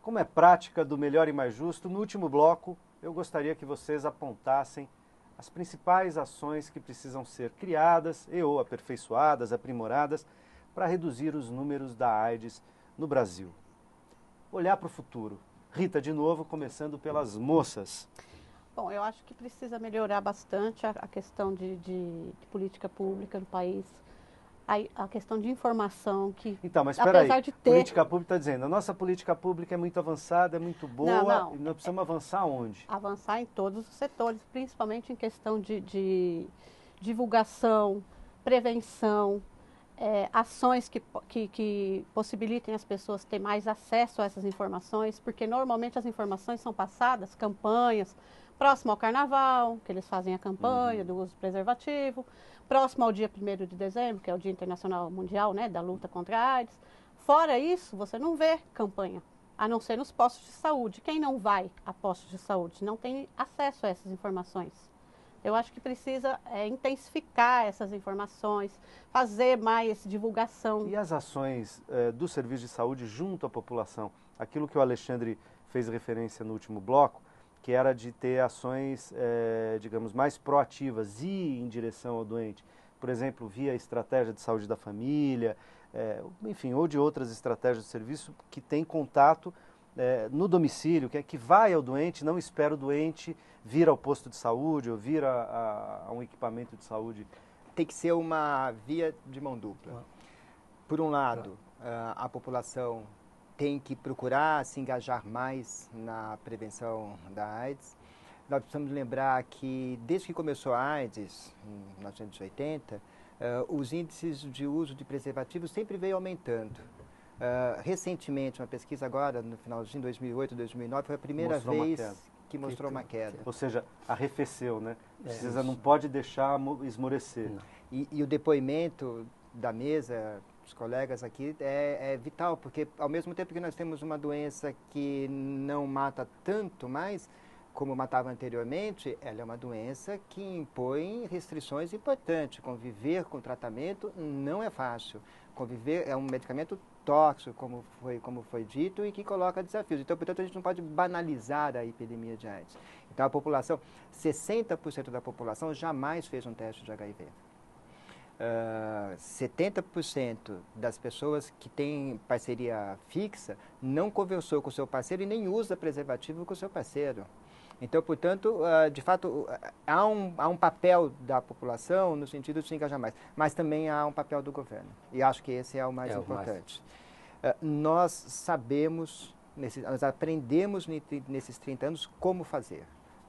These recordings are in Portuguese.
Como é prática do Melhor e Mais Justo, no último bloco eu gostaria que vocês apontassem as principais ações que precisam ser criadas ou aperfeiçoadas, aprimoradas, para reduzir os números da AIDS no Brasil. Olhar para o futuro. Rita, de novo, começando pelas moças. Bom, eu acho que precisa melhorar bastante a questão de política pública no país, a questão de informação que, Então, mas espera aí, apesar de ter... política pública está dizendo, a nossa política pública é muito avançada, é muito boa, e nós precisamos avançar onde? Avançar em todos os setores, principalmente em questão de divulgação, prevenção, ações que possibilitem as pessoas ter mais acesso a essas informações, porque normalmente as informações são passadas, campanhas, próximo ao carnaval, que eles fazem a campanha do uso do preservativo, próximo ao dia 1º de dezembro, que é o Dia Internacional Mundial, né, da luta contra a AIDS. Fora isso, você não vê campanha, a não ser nos postos de saúde. Quem não vai a postos de saúde não tem acesso a essas informações. Eu acho que precisa intensificar essas informações, fazer mais divulgação. E as ações do serviço de saúde junto à população? Aquilo que o Alexandre fez referência no último bloco, que era de ter ações, digamos, mais proativas, ir em direção ao doente. Por exemplo, via estratégia de saúde da família, enfim, ou de outras estratégias de serviço que tem contato no domicílio, que vai ao doente, não espera o doente vir ao posto de saúde ou vir a um equipamento de saúde. Tem que ser uma via de mão dupla. Por um lado, a população tem que procurar se engajar mais na prevenção da AIDS. Nós precisamos lembrar que, desde que começou a AIDS, em 1980, os índices de uso de preservativos sempre veio aumentando. Recentemente, uma pesquisa agora, no finalzinho de 2008, 2009, foi a primeira vez que mostrou uma queda. Ou seja, arrefeceu, né? Não pode deixar esmorecer. E o depoimento da mesa, dos colegas aqui, é vital, porque ao mesmo tempo que nós temos uma doença que não mata tanto mais, como matava anteriormente, ela é uma doença que impõe restrições importantes. Conviver com o tratamento não é fácil. Conviver é um medicamento tóxico, como foi dito, e que coloca desafios. Então, portanto, a gente não pode banalizar a epidemia de AIDS. Então, a população, 60% da população jamais fez um teste de HIV. 70% das pessoas que têm parceria fixa não conversou com o seu parceiro e nem usa preservativo com o seu parceiro. Então, portanto, de fato, há um papel da população no sentido de se engajar mais, mas também há um papel do governo. E acho que esse é o mais importante. Nós sabemos, nós aprendemos nesses 30 anos como fazer.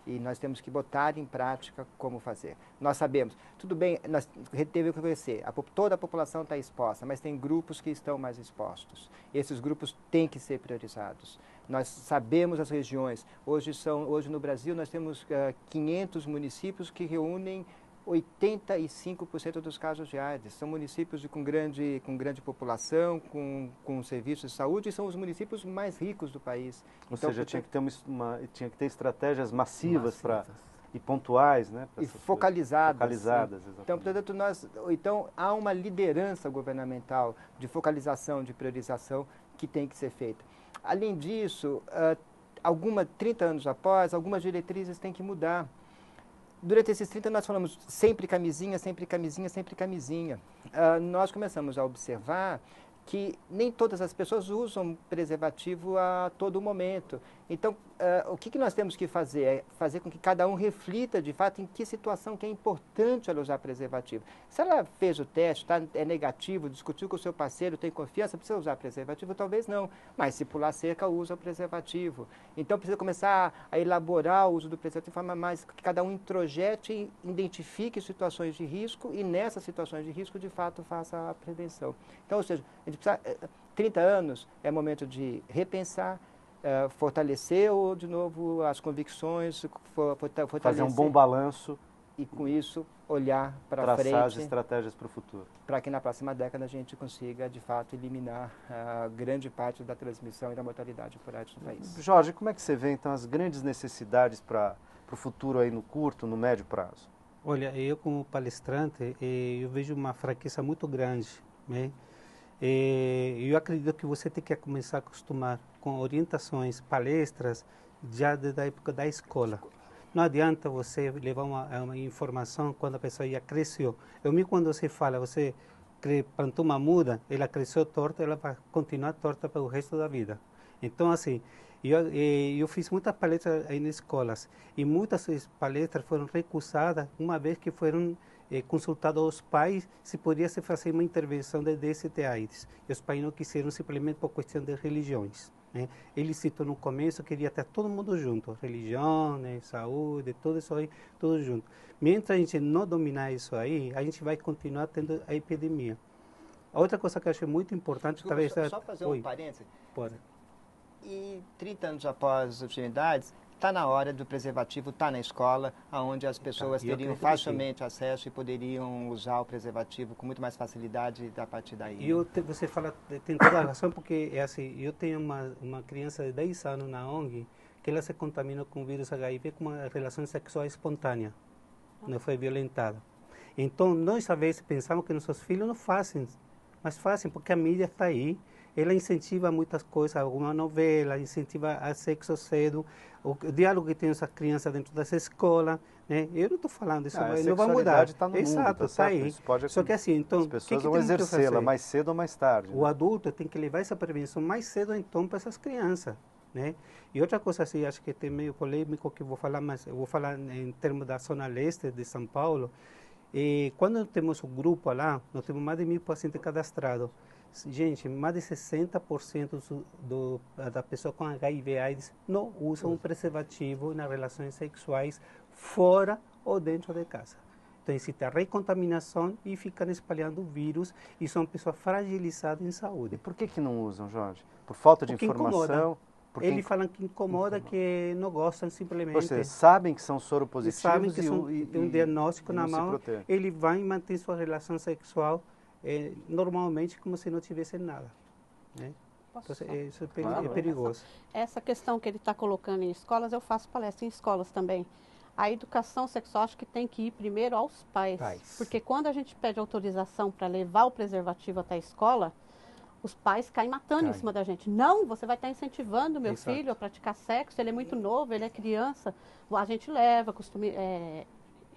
E nós temos que botar em prática como fazer. Nós sabemos, tudo bem, nós teve que reconhecer, toda a população está exposta, mas tem grupos que estão mais expostos. Esses grupos têm que ser priorizados. Nós sabemos as regiões. Hoje no Brasil nós temos 500 municípios que reúnem 85% dos casos de AIDS. São municípios com grande população, com serviços de saúde, e são os municípios mais ricos do país. Ou seja, tinha que ter estratégias massivas e pontuais, né? E focalizadas. Exatamente. Então, portanto, então, há uma liderança governamental de focalização, de priorização que tem que ser feita. Além disso, 30 anos após, algumas diretrizes têm que mudar. Durante esses 30 nós falamos sempre camisinha, sempre camisinha, sempre camisinha. Nós começamos a observar que nem todas as pessoas usam preservativo a todo momento. Então, o que nós temos que fazer? É fazer com que cada um reflita, de fato, em que situação que é importante ela usar preservativo. Se ela fez o teste, é negativo, discutiu com o seu parceiro, tem confiança, precisa usar preservativo? Talvez não. Mas se pular cerca, usa o preservativo. Então, precisa começar a elaborar o uso do preservativo de forma mais que cada um introjete e identifique situações de risco e, nessas situações de risco, de fato, faça a prevenção. Então, ou seja, a gente precisa, 30 anos é momento de repensar, fortalecer de novo as convicções, fortalecer, fazer um bom balanço e com isso olhar para frente, traçar as estratégias para o futuro, para que na próxima década a gente consiga de fato eliminar grande parte da transmissão e da mortalidade por AIDS no país. Jorge, como é que você vê então as grandes necessidades para o futuro aí no curto, no médio prazo? Olha, eu como palestrante eu vejo uma fraqueza muito grande, né? Eu acredito que você tem que começar a acostumar com orientações, palestras, já desde a época da escola. Não adianta você levar uma informação quando a pessoa já cresceu. Quando você fala, você plantou uma muda, ela cresceu torta, ela vai continuar torta para o resto da vida. Então, assim, eu fiz muitas palestras aí nas escolas e muitas palestras foram recusadas uma vez que foram consultados os pais se podia se fazer uma intervenção de DST-AIDS. E os pais não quiseram simplesmente por questão de religiões. Né? Ele citou no começo que queria estar todo mundo junto, religião, né, saúde, tudo isso aí, tudo junto. Mientras a gente não dominar isso aí, a gente vai continuar tendo a epidemia. A outra coisa que eu acho muito importante... Desculpa, talvez só fazer um parênteses. Pode. E 30 anos após as oportunidades, está na hora do preservativo estar na escola, onde as pessoas teriam facilmente acesso e poderiam usar o preservativo com muito mais facilidade a partir daí. Você fala, tem toda a razão, porque é assim, eu tenho uma criança de 10 anos na ONG, que ela se contaminou com o vírus HIV com uma relação sexual espontânea, não foi violentada. Então, nós às vezes pensamos que nossos filhos não fazem, mas fazem porque a mídia está aí. Ela incentiva muitas coisas, alguma novela, incentiva a sexo cedo, o diálogo que tem essas crianças dentro dessa escola, né? Eu não estou falando isso, não vai mudar. Está no Exato, está aí. Só que assim, então, as pessoas vão exercê-la mais cedo ou mais tarde. O adulto tem que levar essa prevenção mais cedo, então, para essas crianças, né? E outra coisa assim, acho que tem meio polêmico que eu vou falar, mas eu vou falar em termos da zona leste de São Paulo. E quando temos o grupo lá, nós temos mais de 1.000 pacientes cadastrados. Gente, mais de 60% da pessoa com HIV/AIDS não usam um preservativo nas relações sexuais fora ou dentro de casa. Então existe a recontaminação e ficam espalhando o vírus e são pessoas fragilizadas em saúde. E por que não usam, Jorge? Por falta de informação? Eles falam que incomoda, que não gostam simplesmente. Ou seja, sabem que são soropositivos sabem que tem um diagnóstico na mão, ele vai manter sua relação sexual normalmente como se não tivesse nada. Né? Então, isso é perigoso. Essa questão que ele está colocando em escolas, eu faço palestra em escolas também. A educação sexual acho que tem que ir primeiro aos pais. Porque quando a gente pede autorização para levar o preservativo até a escola, os pais caem matando em cima da gente. Não, você vai estar incentivando o meu filho a praticar sexo, ele é muito novo, ele é criança. A gente leva,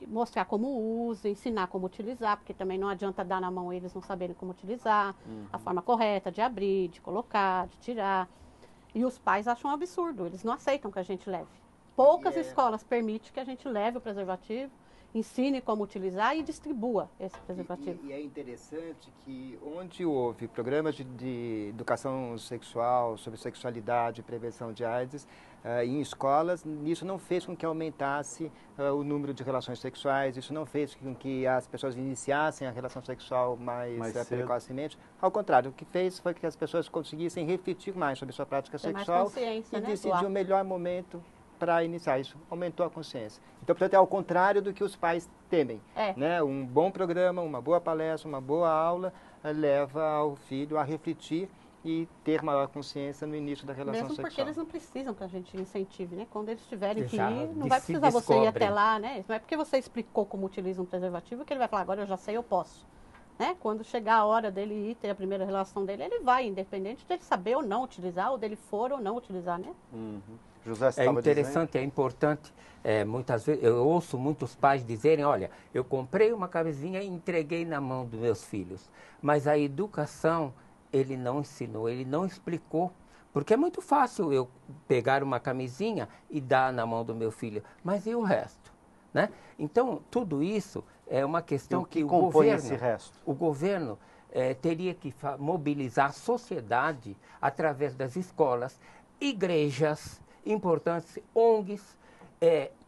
mostrar como usa, ensinar como utilizar, porque também não adianta dar na mão eles não saberem como utilizar, a forma correta de abrir, de colocar, de tirar. E os pais acham um absurdo, eles não aceitam que a gente leve. Poucas escolas permitem que a gente leve o preservativo, ensine como utilizar e distribua esse preservativo. E é interessante que onde houve programas de educação sexual, sobre sexualidade e prevenção de AIDS, em escolas, isso não fez com que aumentasse o número de relações sexuais, isso não fez com que as pessoas iniciassem a relação sexual mais precocemente. Ao contrário, o que fez foi que as pessoas conseguissem refletir mais sobre sua prática sexual e decidir o melhor momento para iniciar. Isso aumentou a consciência. Então, portanto, é ao contrário do que os pais temem. Né? Um bom programa, uma boa palestra, uma boa aula leva o filho a refletir e ter maior consciência no início da relação sexual. Mesmo porque eles não precisam que a gente incentive, né? Quando eles tiverem que ir, não vai precisar você ir até lá, né? Não é porque você explicou como utiliza um preservativo que ele vai falar, agora eu já sei, eu posso. Né? Quando chegar a hora dele ir ter a primeira relação dele, ele vai, independente dele saber ou não utilizar, ou dele for ou não utilizar, né? José, é interessante, é importante. Muitas vezes eu ouço muitos pais dizerem, olha, eu comprei uma camisinha e entreguei na mão dos meus filhos. Mas a educação, ele não ensinou, ele não explicou. Porque é muito fácil eu pegar uma camisinha e dar na mão do meu filho. Mas e o resto? Né? Então, tudo isso é uma questão que o governo teria que mobilizar a sociedade através das escolas, igrejas importantes, ONGs,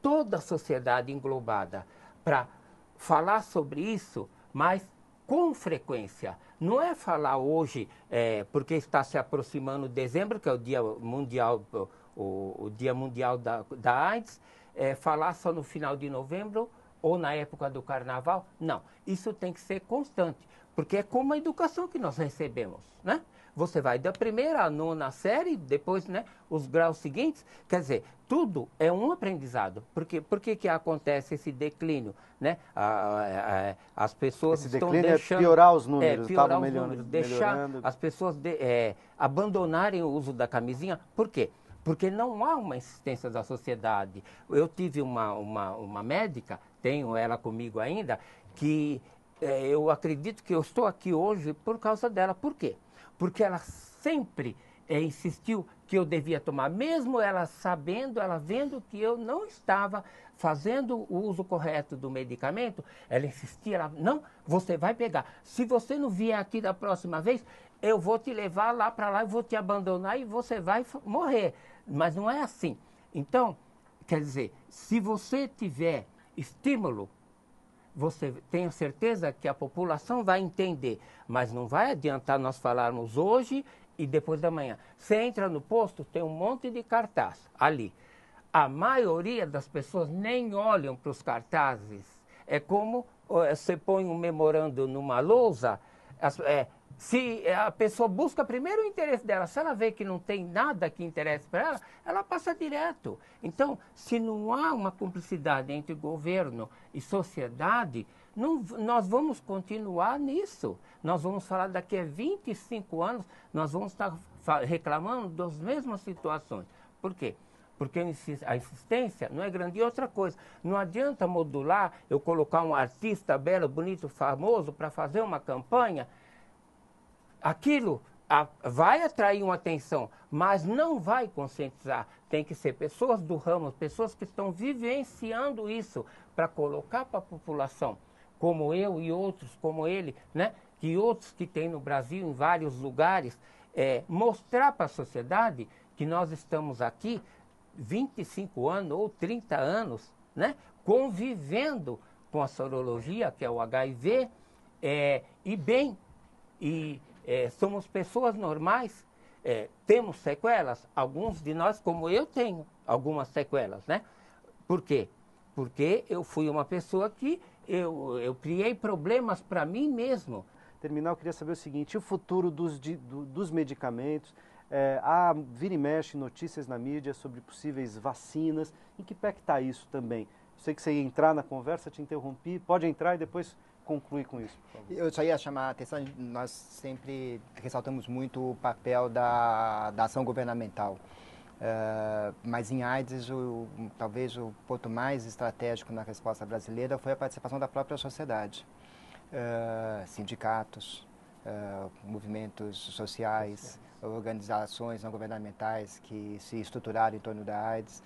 toda a sociedade englobada para falar sobre isso, mas com frequência. Não é falar hoje, porque está se aproximando dezembro, que é o Dia Mundial, o Dia Mundial da AIDS, falar só no final de novembro ou na época do carnaval. Não, isso tem que ser constante, Porque é como a educação que nós recebemos, né? Você vai da primeira à nona série, depois, né, os graus seguintes. Quer dizer, tudo é um aprendizado. Por que acontece esse declínio, né? As pessoas Esse estão declínio deixando... é piorar os números, piorar estavam os números, deixar melhorando. as pessoas abandonarem o uso da camisinha. Por quê? Porque não há uma insistência da sociedade. Eu tive uma médica, tenho ela comigo ainda, que eu acredito que eu estou aqui hoje por causa dela. Por quê? Porque ela sempre insistiu que eu devia tomar, mesmo ela sabendo, ela vendo que eu não estava fazendo o uso correto do medicamento, ela insistia, ela, não, você vai pegar. Se você não vier aqui da próxima vez, eu vou te levar lá para lá, eu vou te abandonar e você vai morrer. Mas não é assim. Então, quer dizer, se você tiver estímulo, você tenha certeza que a população vai entender, mas não vai adiantar nós falarmos hoje e depois da manhã. Você entra no posto, tem um monte de cartaz ali. A maioria das pessoas nem olham para os cartazes. É como você põe um memorando numa lousa, se a pessoa busca primeiro o interesse dela, se ela vê que não tem nada que interesse para ela, ela passa direto. Então, se não há uma cumplicidade entre governo e sociedade, nós vamos continuar nisso. Nós vamos falar daqui a 25 anos, nós vamos estar reclamando das mesmas situações. Por quê? Porque a insistência não é grande. E outra coisa, não adianta modular, eu colocar um artista belo, bonito, famoso para fazer uma campanha. Aquilo vai atrair uma atenção, mas não vai conscientizar. Tem que ser pessoas do ramo, pessoas que estão vivenciando isso para colocar para a população, como eu e outros como ele, né? E outros que tem no Brasil, em vários lugares, mostrar para a sociedade que nós estamos aqui 25 anos ou 30 anos, né? Convivendo com a sorologia, que é o HIV, e bem, somos pessoas normais, temos sequelas, alguns de nós, como eu, tenho algumas sequelas, né? Por quê? Porque eu fui uma pessoa que eu criei problemas para mim mesmo. Terminar, eu queria saber o seguinte, o futuro dos medicamentos, vira e mexe notícias na mídia sobre possíveis vacinas, em que pé que está isso também? Eu sei que você ia entrar na conversa, te interrompi, pode entrar e depois concluir com isso, por favor. Eu só ia chamar a atenção, nós sempre ressaltamos muito o papel da ação governamental. Mas em AIDS, talvez o ponto mais estratégico na resposta brasileira foi a participação da própria sociedade. Sindicatos, movimentos sociais, organizações não governamentais que se estruturaram em torno da AIDS.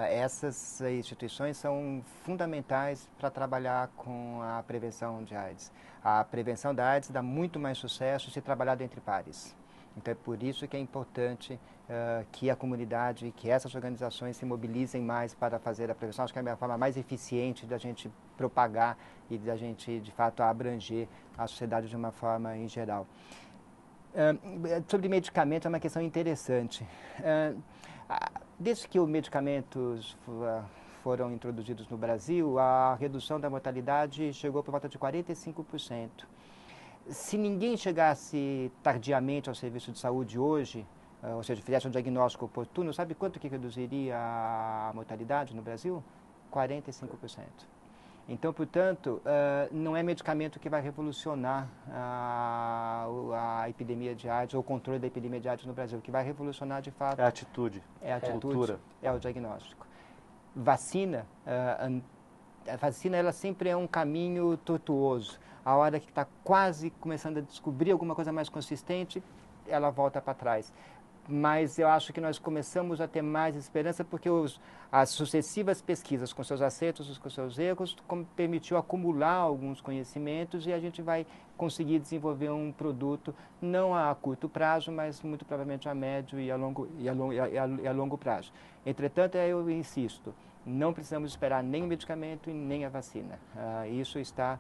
Essas instituições são fundamentais para trabalhar com a prevenção de AIDS. A prevenção da AIDS dá muito mais sucesso se trabalhado entre pares. Então é por isso que é importante que a comunidade, que essas organizações se mobilizem mais para fazer a prevenção. Acho que é a forma mais eficiente da gente propagar e da gente, de fato, abranger a sociedade de uma forma em geral. Sobre medicamentos é uma questão interessante. Desde que os medicamentos foram introduzidos no Brasil, a redução da mortalidade chegou por volta de 45%. Se ninguém chegasse tardiamente ao serviço de saúde hoje, ou seja, fizesse um diagnóstico oportuno, sabe quanto que reduziria a mortalidade no Brasil? 45%. Então, portanto, não é medicamento que vai revolucionar a epidemia de AIDS ou o controle da epidemia de AIDS no Brasil. O que vai revolucionar, de fato... É a atitude. É a atitude, cultura. É o diagnóstico. Vacina, a vacina ela sempre é um caminho tortuoso. A hora que está quase começando a descobrir alguma coisa mais consistente, ela volta para trás. Mas eu acho que nós começamos a ter mais esperança porque as sucessivas pesquisas, com seus acertos e com seus erros, permitiu acumular alguns conhecimentos e a gente vai conseguir desenvolver um produto não a curto prazo, mas muito provavelmente a médio e a longo prazo. Entretanto, eu insisto, não precisamos esperar nem o medicamento e nem a vacina. Isso está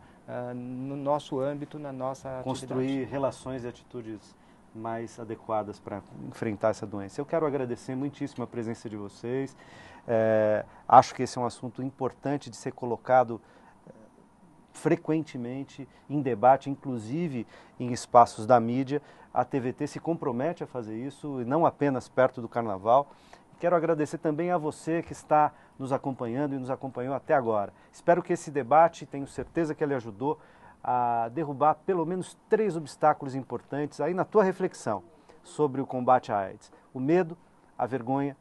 no nosso âmbito, na nossa construir atividade. Relações e atitudes mais adequadas para enfrentar essa doença. Eu quero agradecer muitíssimo a presença de vocês. Acho que esse é um assunto importante de ser colocado frequentemente em debate, inclusive em espaços da mídia. A TVT se compromete a fazer isso, e não apenas perto do Carnaval. Quero agradecer também a você que está nos acompanhando e nos acompanhou até agora. Espero que esse debate, tenho certeza que ele ajudou a derrubar pelo menos 3 obstáculos importantes aí na tua reflexão sobre o combate à AIDS: o medo, a vergonha,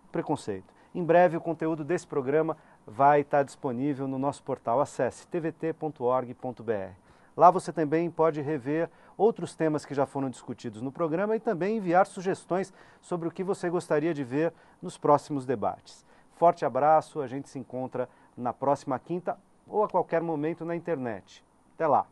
o preconceito. Em breve o conteúdo desse programa vai estar disponível no nosso portal. Acesse tvt.org.br. Lá você também pode rever outros temas que já foram discutidos no programa e também enviar sugestões sobre o que você gostaria de ver nos próximos debates. Forte abraço, a gente se encontra na próxima quinta ou a qualquer momento na internet. Até lá!